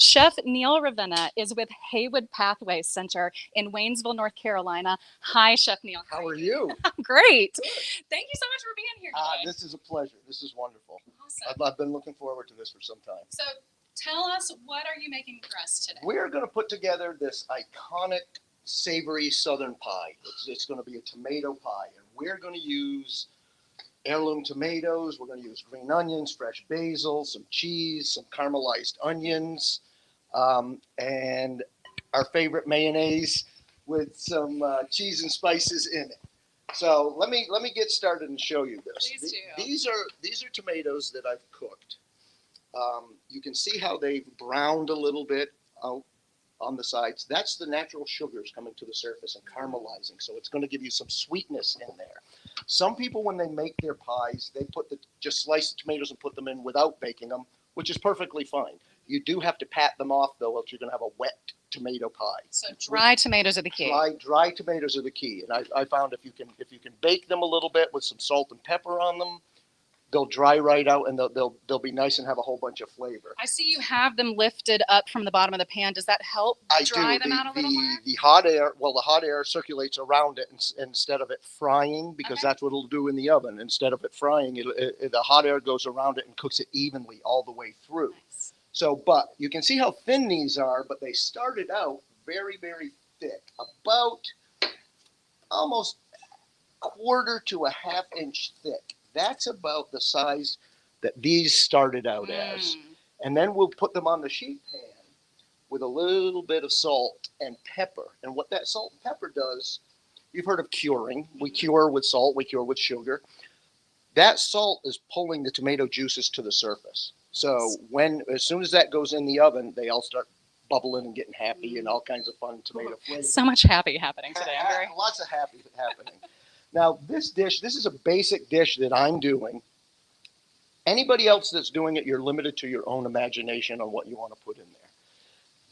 Chef Neil Ravenna is with Haywood Pathways Center in Waynesville, North Carolina. Hi, Chef Neil. How are you? Great. Good. Thank you so much for being here today. This is a pleasure. This is wonderful. Awesome. I've been looking forward to this for some time. So tell us, what are you making for us today? We're going to put together this iconic savory southern pie. It's going to be a tomato pie, and we're going to use heirloom tomatoes. We're going to use green onions, fresh basil, some cheese, some caramelized onions, and our favorite mayonnaise with some cheese and spices in it. So let me get started and show you this. Please do. These are tomatoes that I've cooked. You can see how they've browned a little bit out on the sides. That's the natural sugars coming to the surface and caramelizing. So it's going to give you some sweetness in there. Some people, when they make their pies, they just slice the tomatoes and put them in without baking them, which is perfectly fine. You do have to pat them off, though, else you're going to have a wet tomato pie. So dry tomatoes are the key. Dry tomatoes are the key, and I found if you can bake them a little bit with some salt and pepper on them, they'll dry right out, and they'll be nice and have a whole bunch of flavor. I see you have them lifted up from the bottom of the pan. Does that help dry them out a little more? The hot air circulates around it instead of it frying, because Okay. that's what it'll do in the oven. Instead of it frying, the hot air goes around it and cooks it evenly all the way through. Nice. So, but you can see how thin these are, but they started out very, very thick, about almost quarter to a half inch thick. That's about the size that these started out as. And then we'll put them on the sheet pan with a little bit of salt and pepper. And what that salt and pepper does, you've heard of curing. We cure with salt, we cure with sugar. That salt is pulling the tomato juices to the surface. So as soon as that goes in the oven, they all start bubbling and getting happy and all kinds of fun tomato flavors. So much happy happening today. Lots of happy happening. Now, this is a basic dish that I'm doing. Anybody else that's doing it, you're limited to your own imagination on what you want to put in there.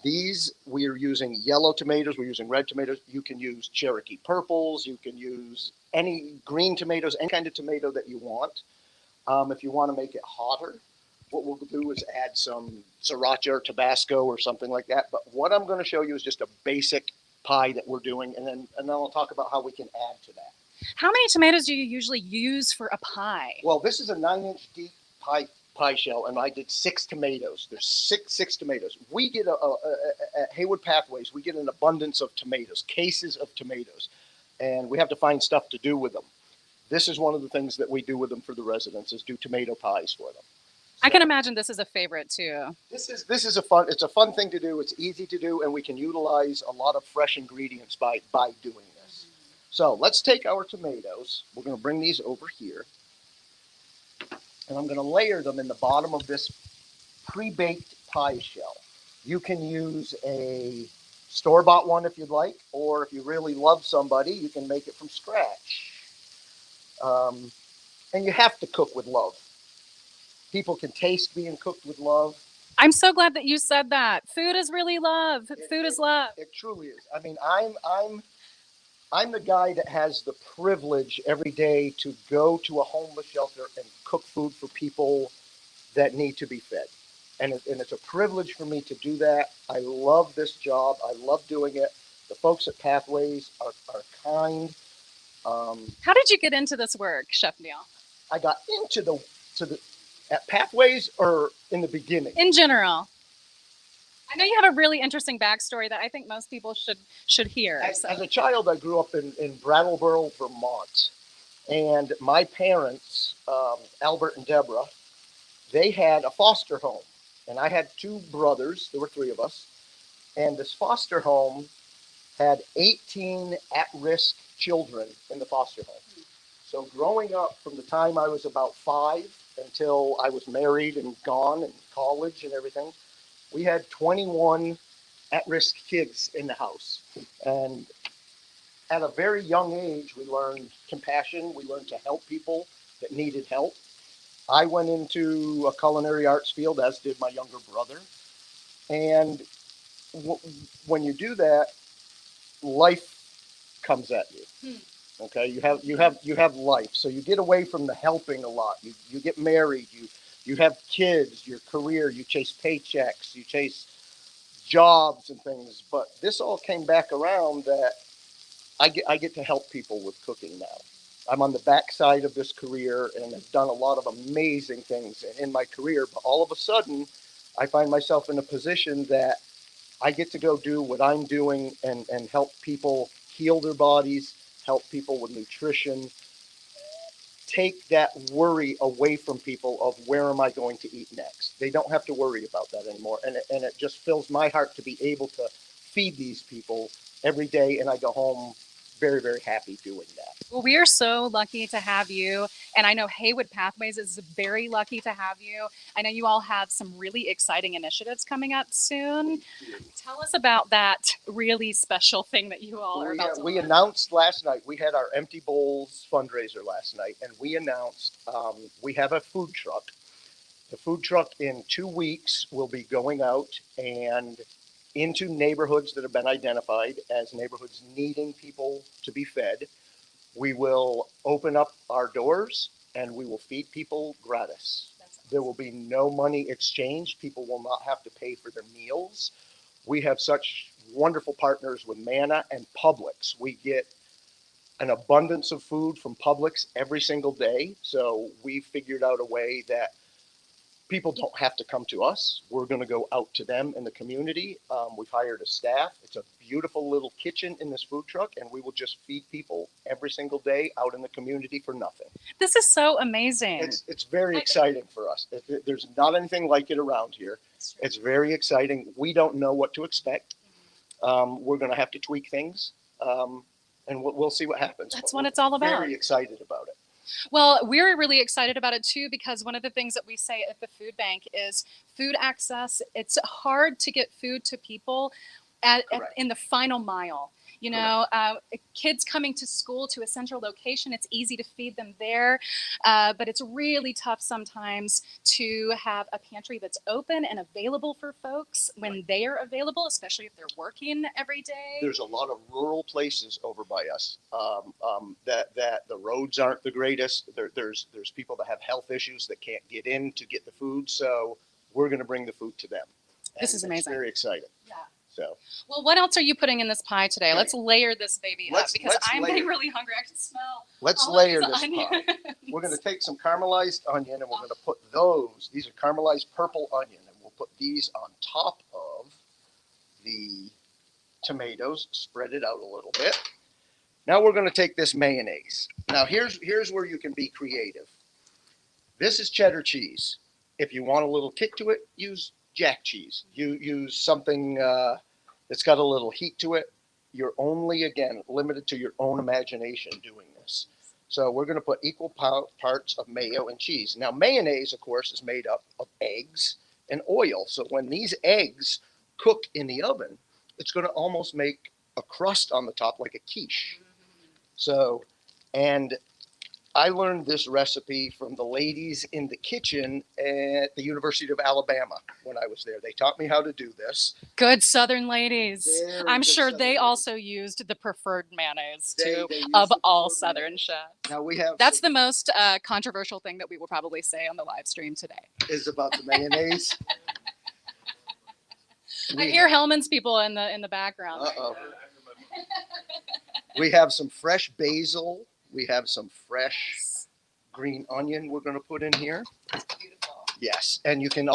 These, we are using yellow tomatoes. We're using red tomatoes. You can use Cherokee purples. You can use any green tomatoes, any kind of tomato that you want. If you want to make it hotter, what we'll do is add some sriracha or Tabasco or something like that. But what I'm going to show you is just a basic pie that we're doing, and then I'll talk about how we can add to that. How many tomatoes do you usually use for a pie? Well, this is a 9-inch deep pie shell, and I did 6 tomatoes. There's six tomatoes. We get at Haywood Pathways, we get an abundance of tomatoes, cases of tomatoes, and we have to find stuff to do with them. This is one of the things that we do with them for the residents, is do tomato pies for them. I can imagine this is a favorite too. This is it's a fun thing to do. It's easy to do, and we can utilize a lot of fresh ingredients by doing this. So let's take our tomatoes. We're going to bring these over here, and I'm going to layer them in the bottom of this pre-baked pie shell. You can use a store-bought one if you'd like, or if you really love somebody, you can make it from scratch. And you have to cook with love. People can taste being cooked with love. I'm so glad that you said that. Food is really love. Food is love. It truly is. I mean, I'm the guy that has the privilege every day to go to a homeless shelter and cook food for people that need to be fed. And it's a privilege for me to do that. I love this job. I love doing it. The folks at Pathways are kind. How did you get into this work, Chef Neil? I got into at Pathways, or in the beginning? In general. I know you have a really interesting backstory that I think most people should hear. As a child, I grew up in Brattleboro, Vermont. And my parents, Albert and Deborah, they had a foster home. And I had 2 brothers. There were 3 of us. And this foster home had 18 at-risk children in the foster home. So growing up, from the time I was about 5 until I was married and gone and college and everything, we had 21 at-risk kids in the house. And at a very young age, we learned compassion. We learned to help people that needed help. I went into a culinary arts field, as did my younger brother. And when you do that, life comes at you. Okay, you have life. So you get away from the helping a lot. You get married. You have kids. Your career. You chase paychecks. You chase jobs and things. But this all came back around that I get to help people with cooking now. I'm on the backside of this career and have done a lot of amazing things in my career. But all of a sudden, I find myself in a position that I get to go do what I'm doing and help people heal their bodies, help people with nutrition, take that worry away from people of where am I going to eat next. They don't have to worry about that anymore. And it just fills my heart to be able to feed these people every day. And I go home very, very happy doing that. Well, we are so lucky to have you. And I know Haywood Pathways is very lucky to have you. I know you all have some really exciting initiatives coming up soon. Tell us about that really special thing that you all are about to We launch. announced last night, we had our Empty Bowls fundraiser last night, and we announced we have a food truck. The food truck in 2 weeks will be going out and into neighborhoods that have been identified as neighborhoods needing people to be fed. We will open up our doors and we will feed people gratis. There will be no money exchanged. People will not have to pay for their meals. We have such wonderful partners with Manna and Publix. We get an abundance of food from Publix every single day. So we figured out a way that people don't have to come to us. We're going to go out to them in the community. We've hired a staff. It's a beautiful little kitchen in this food truck, and we will just feed people every single day out in the community for nothing. This is so amazing. It's very exciting for us. There's not anything like it around here. It's very exciting. We don't know what to expect. We're going to have to tweak things, and we'll see what happens. That's what it's all about. Very excited about it. Well, we're really excited about it too, because one of the things that we say at the food bank is food access. It's hard to get food to people in the final mile. You know, kids coming to school to a central location, it's easy to feed them there, but it's really tough sometimes to have a pantry that's open and available for folks when they are available, especially if they're working every day. There's a lot of rural places over by us that the roads aren't the greatest. There's people that have health issues that can't get in to get the food, so we're going to bring the food to them. This is amazing. It's very exciting. Yeah. So. Well, what else are you putting in this pie today? Let's layer this baby up because I'm getting really hungry. I can smell. Let's layer this pie. We're going to take some caramelized onion and we're going to put these are caramelized purple onion, and we'll put these on top of the tomatoes, spread it out a little bit. Now we're going to take this mayonnaise. Now here's where you can be creative. This is cheddar cheese. If you want a little kick to it, use jack cheese. You use something that's got a little heat to it. You're only, again, limited to your own imagination doing this. So we're going to put equal parts of mayo and cheese. Now mayonnaise, of course, is made up of eggs and oil. So when these eggs cook in the oven, it's going to almost make a crust on the top like a quiche. So, and I learned this recipe from the ladies in the kitchen at the University of Alabama when I was there. They taught me how to do this. Good Southern ladies. I'm sure they also used the preferred mayonnaise too of all Southern chefs. Now we have that's the most controversial thing that we will probably say on the live stream today. Is about the mayonnaise. I hear Hellman's people in the background. Uh-oh. We have some fresh basil. We have some fresh green onion we're going to put in here. That's beautiful. Yes, and you can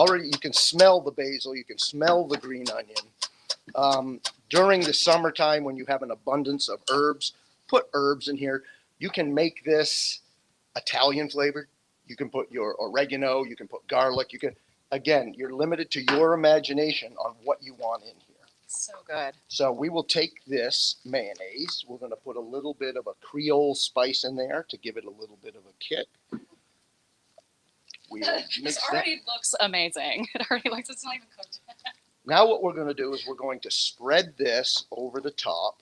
smell the basil, you can smell the green onion. During the summertime when you have an abundance of herbs, put herbs in here. You can make this Italian flavored. You can put your oregano, you can put garlic, again, you're limited to your imagination on what you want in here. So good. So we will take this mayonnaise. We're going to put a little bit of a Creole spice in there to give it a little bit of a kick. This already looks amazing. It already looks, it's not even cooked. Now what we're going to do is we're going to spread this over the top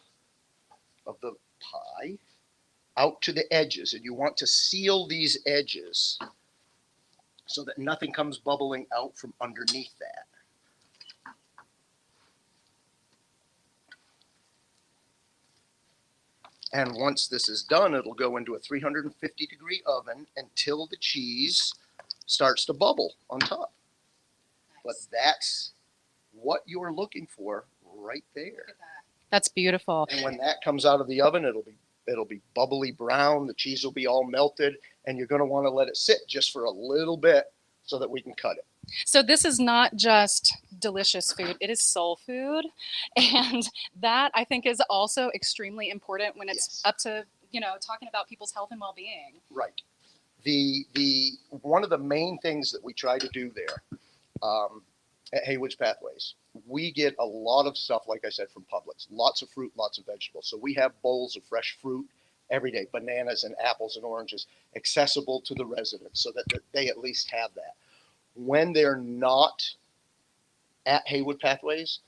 of the pie out to the edges. And you want to seal these edges so that nothing comes bubbling out from underneath that. And once this is done, it'll go into a 350-degree oven until the cheese starts to bubble on top. Nice. But that's what you're looking for right there. That's beautiful. And when that comes out of the oven, it'll be bubbly brown. The cheese will be all melted, and you're going to want to let it sit just for a little bit so that we can cut it. So this is not just delicious food, it is soul food. And that I think is also extremely important when it's up to, talking about people's health and well-being. Right. The one of the main things that we try to do there at Haywood Pathways, we get a lot of stuff, like I said, from Publix. Lots of fruit, lots of vegetables. So we have bowls of fresh fruit every day, bananas and apples and oranges, accessible to the residents so that they at least have that. When they're not at Haywood Pathways,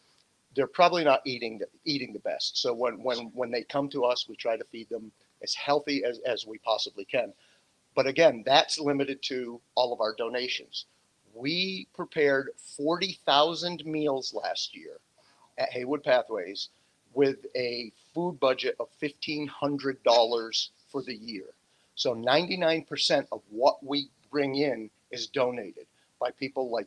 they're probably not eating the best. So when they come to us, we try to feed them as healthy as we possibly can. But again, that's limited to all of our donations. We prepared 40,000 meals last year at Haywood Pathways with a food budget of $1,500 for the year. So 99% of what we bring in is donated by people like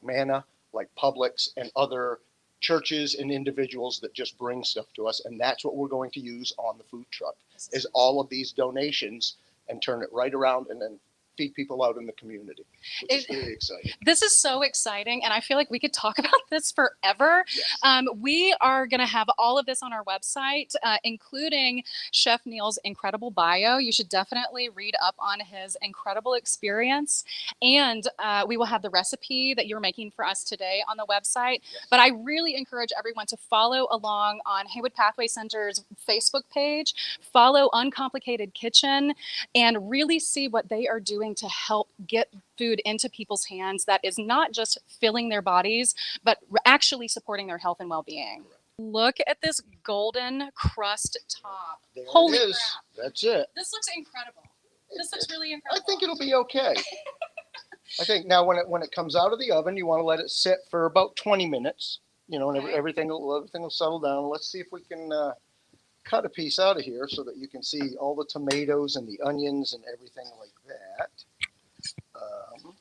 Manna, like Publix, and other churches and individuals that just bring stuff to us. And that's what we're going to use on the food truck, is all of these donations, and turn it right around and then feed people out in the community, which is really exciting. This is so exciting, and I feel like we could talk about this forever. Yes. We are going to have all of this on our website, including Chef Neil's incredible bio. You should definitely read up on his incredible experience, and we will have the recipe that you're making for us today on the website. Yes. But I really encourage everyone to follow along on Haywood Pathway Center's Facebook page, follow Uncomplicated Kitchen, and really see what they are doing to help get food into people's hands that is not just filling their bodies, but actually supporting their health and well-being. Look at this golden crust top. There Holy it is. crap. That's it. This looks incredible. This looks really incredible. I think it'll be okay. I think now when it comes out of the oven, you want to let it sit for about 20 minutes, and Okay. everything will settle down. Let's see if we can cut a piece out of here so that you can see all the tomatoes and the onions and everything like that. Oh,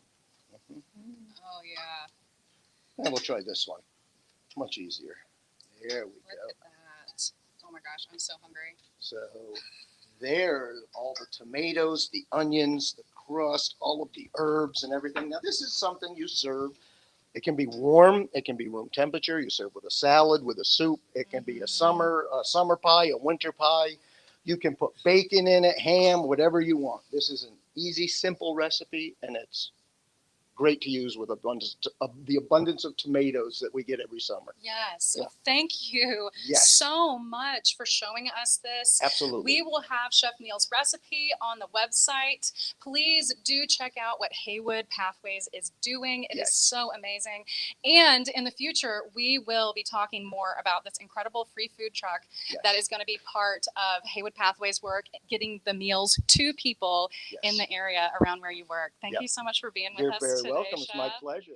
yeah. And we'll try this one. It's much easier. There we go. Look at that. Oh, my gosh. I'm so hungry. So there, all the tomatoes, the onions, the crust, all of the herbs and everything. Now, this is something you serve. It can be warm. It can be room temperature. You serve with a salad, with a soup. It can be a summer pie, a winter pie. You can put bacon in it, ham, whatever you want. This is an easy, simple recipe, and it's great to use with the abundance of tomatoes that we get every summer. Yes. Yeah. Thank you so much for showing us this. Absolutely. We will have Chef Neil's recipe on the website. Please do check out what Haywood Pathways is doing. It is so amazing. And in the future, we will be talking more about this incredible free food truck that is going to be part of Haywood Pathways' work, getting the meals to people in the area around where you work. Thank you so much for being with us today. You're very welcome. Chef. It's my pleasure.